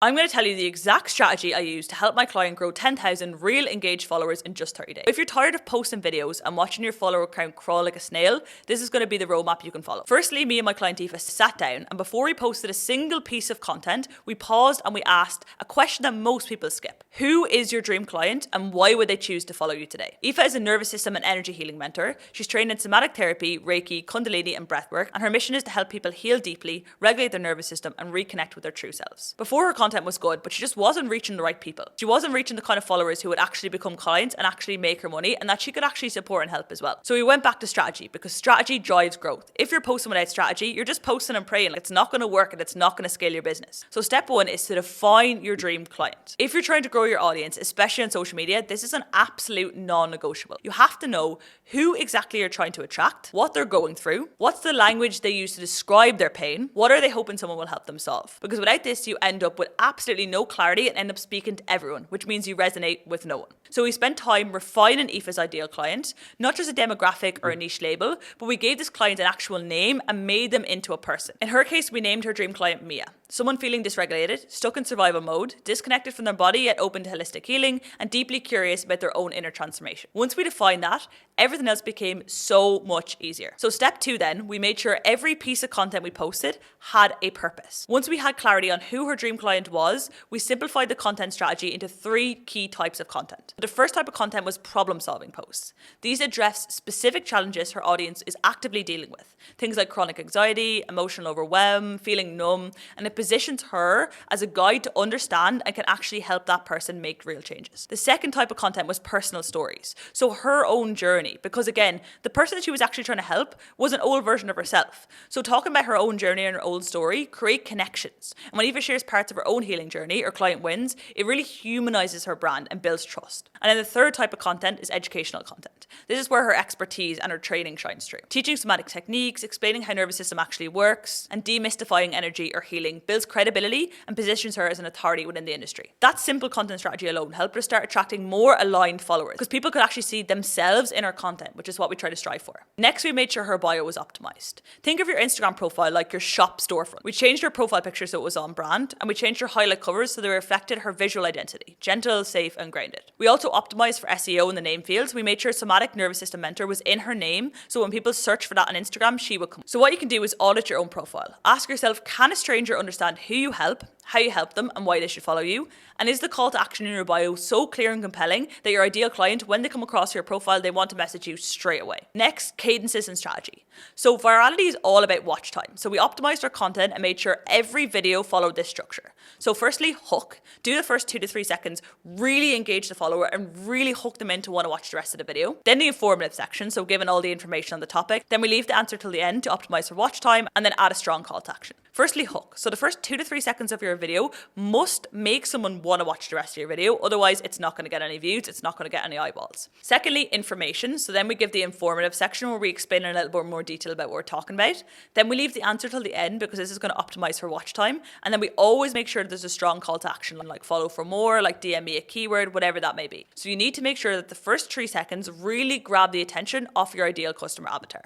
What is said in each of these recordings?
I'm going to tell you the exact strategy I use to help my client grow 10,000 real engaged followers in just 30 days. If you're tired of posting videos and watching your follower count crawl like a snail, this is going to be the roadmap you can follow. Firstly, me and my client Aoife sat down, and before we posted a single piece of content, we paused and we asked a question that most people skip. Who is your dream client and why would they choose to follow you today? Aoife is a nervous system and energy healing mentor. She's trained in somatic therapy, Reiki, Kundalini and breathwork, and her mission is to help people heal deeply, regulate their nervous system and reconnect with their true selves. Before, her content was good, but she just wasn't reaching the right people. She wasn't reaching the kind of followers who would actually become clients and actually make her money, and that she could actually support and help as well. So we went back to strategy, because strategy drives growth. If you're posting without strategy, you're just posting and praying. It's not going to work and it's not going to scale your business. So step one is to define your dream client. If you're trying to grow your audience, especially on social media, this is an absolute non-negotiable. You have to know who exactly you're trying to attract, what they're going through, what's the language they use to describe their pain, what are they hoping someone will help them solve. Because without this, you end up with absolutely no clarity and end up speaking to everyone, which means you resonate with no one. So we spent time refining Aoife's ideal client, not just a demographic or a niche label, but we gave this client an actual name and made them into a person. In her case, we named her dream client Mia. Someone feeling dysregulated, stuck in survival mode, disconnected from their body yet open to holistic healing, and deeply curious about their own inner transformation. Once we defined that, everything else became so much easier. So step two then, we made sure every piece of content we posted had a purpose. Once we had clarity on who her dream client was, we simplified the content strategy into 3 key types of content. The first type of content was problem-solving posts. These address specific challenges her audience is actively dealing with. Things like chronic anxiety, emotional overwhelm, feeling numb, and it positions her as a guide to understand and can actually help that person make real changes. The second type of content was personal stories. So her own journey, because again, the person that she was actually trying to help was an old version of herself. So talking about her own journey and her own story create connections. And when Aoife shares parts of her own healing journey or client wins, it really humanizes her brand and builds trust. And then the third type of content is educational content. This is where her expertise and her training shines through. Teaching somatic techniques, explaining how nervous system actually works, and demystifying energy or healing builds credibility and positions her as an authority within the industry. That simple content strategy alone helped her start attracting more aligned followers, because people could actually see themselves in her content, which is what we try to strive for. Next, we made sure her bio was optimized. Think of your Instagram profile like your shop storefront. We changed her profile picture so it was on brand, and we changed her highlight covers so they reflected her visual identity: gentle, safe, and grounded. We also optimized for SEO in the name fields. We made sure somatic nervous system mentor was in her name, so when people search for that on Instagram, she would come. So what you can do is audit your own profile. Ask yourself, can a stranger understand who you help, how you help them, and why they should follow you? And is the call to action in your bio so clear and compelling that your ideal client, when they come across your profile, they want to message you straight away? Next, cadences and strategy. So virality is all about watch time. So we optimized our content and made sure every video followed this structure. So firstly, hook. Do the first 2 to 3 seconds, really engage the follower and really hook them in to want to watch the rest of the video. Then the informative section, so giving all the information on the topic. Then we leave the answer till the end to optimize for watch time, and then add a strong call to action. Firstly, hook. So the first 2 to 3 seconds of your video must make someone want to watch the rest of your video. Otherwise, it's not going to get any views. It's not going to get any eyeballs. Secondly, information. So then we give the informative section where we explain in a little bit more detail about what we're talking about. Then we leave the answer till the end because this is going to optimize for watch time. And then we always make sure there's a strong call to action, like follow for more, like DM me a keyword, whatever that may be. So you need to make sure that the first 3 seconds really grab the attention of your ideal customer avatar.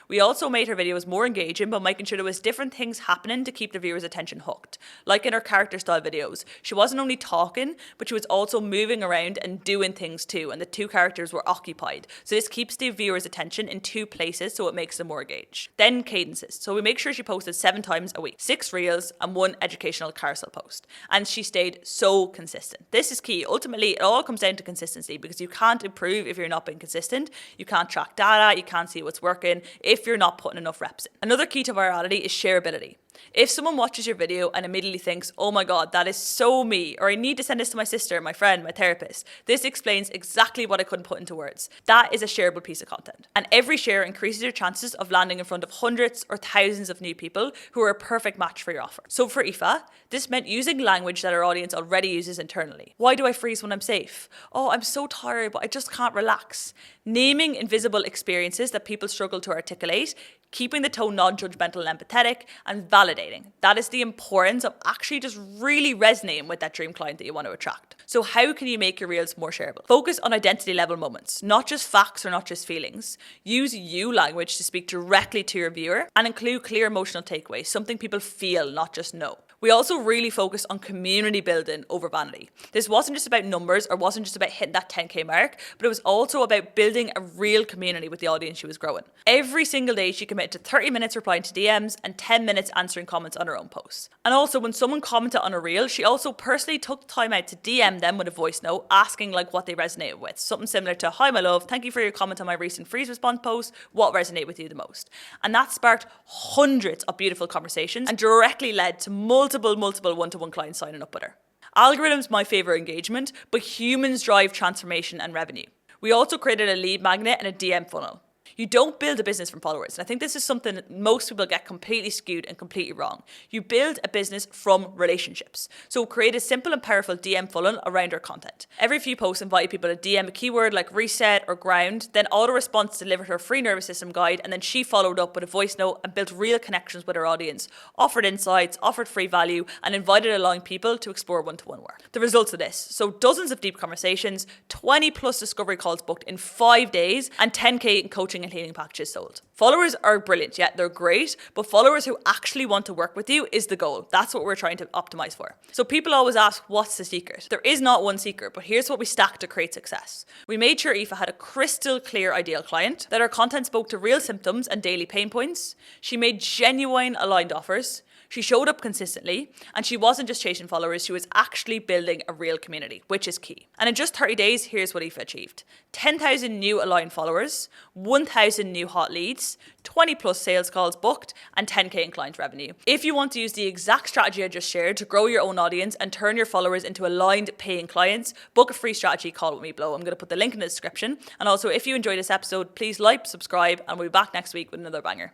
We also made her videos more engaging by making sure there was different things happening to keep the viewer's attention hooked. Like in her character style videos, she wasn't only talking, but she was also moving around and doing things too, and the 2 characters were occupied. So this keeps the viewer's attention in 2 places, so it makes them more engaged. Then cadences. So we make sure she posted 7 times a week, 6 reels and 1 educational carousel post. And she stayed so consistent. This is key. Ultimately, it all comes down to consistency, because you can't improve if you're not being consistent. You can't track data, you can't see what's working if you're not putting enough reps in. Another key to virality is shareability. If someone watches your video and immediately thinks, oh my God, that is so me, or I need to send this to my sister, my friend, my therapist, this explains exactly what I couldn't put into words. That is a shareable piece of content. And every share increases your chances of landing in front of hundreds or thousands of new people who are a perfect match for your offer. So for Aoife, this meant using language that our audience already uses internally. Why do I freeze when I'm safe? Oh, I'm so tired, but I just can't relax. Naming invisible experiences that people struggle to articulate, keeping the tone non-judgmental and empathetic, and validating. That is the importance of actually just really resonating with that dream client that you want to attract. So how can you make your reels more shareable? Focus on identity level moments, not just facts or not just feelings. Use you language to speak directly to your viewer and include clear emotional takeaways, something people feel, not just know. We also really focused on community building over vanity. This wasn't just about numbers or wasn't just about hitting that 10k mark, but it was also about building a real community with the audience she was growing. Every single day she committed to 30 minutes replying to DMs and 10 minutes answering comments on her own posts. And also when someone commented on a reel, she also personally took time out to DM them with a voice note asking like what they resonated with. Something similar to, "Hi my love, thank you for your comment on my recent freeze response post. What resonated with you the most?" And that sparked hundreds of beautiful conversations and directly led to multiple one-to-one clients signing up with her. Algorithm's my favorite engagement, but humans drive transformation and revenue. We also created a lead magnet and a DM funnel. You don't build a business from followers. And I think this is something that most people get completely skewed and completely wrong. You build a business from relationships. So create a simple and powerful DM funnel around our content. Every few posts invite people to DM a keyword like reset or ground, then auto-response delivered her free nervous system guide, and then she followed up with a voice note and built real connections with her audience, offered insights, offered free value, and invited aligned people to explore one-to-one work. The results of this: so dozens of deep conversations, 20 plus discovery calls booked in 5 days, and 10k in coaching and healing packages sold. Followers are brilliant, yeah, they're great, but followers who actually want to work with you is the goal. That's what we're trying to optimize for. So people always ask, what's the secret? There is not one secret, but here's what we stacked to create success. We made sure Aoife had a crystal clear ideal client, that her content spoke to real symptoms and daily pain points. She made genuine aligned offers. She showed up consistently, and she wasn't just chasing followers, she was actually building a real community, which is key. And in just 30 days, here's what Aoife achieved: 10,000 new aligned followers, 1,000 new hot leads, 20 plus sales calls booked, and 10k in client revenue. If you want to use the exact strategy I just shared to grow your own audience and turn your followers into aligned paying clients, book a free strategy call with me below. I'm going to put the link in the description. And also, if you enjoyed this episode, please like, subscribe, and we'll be back next week with another banger.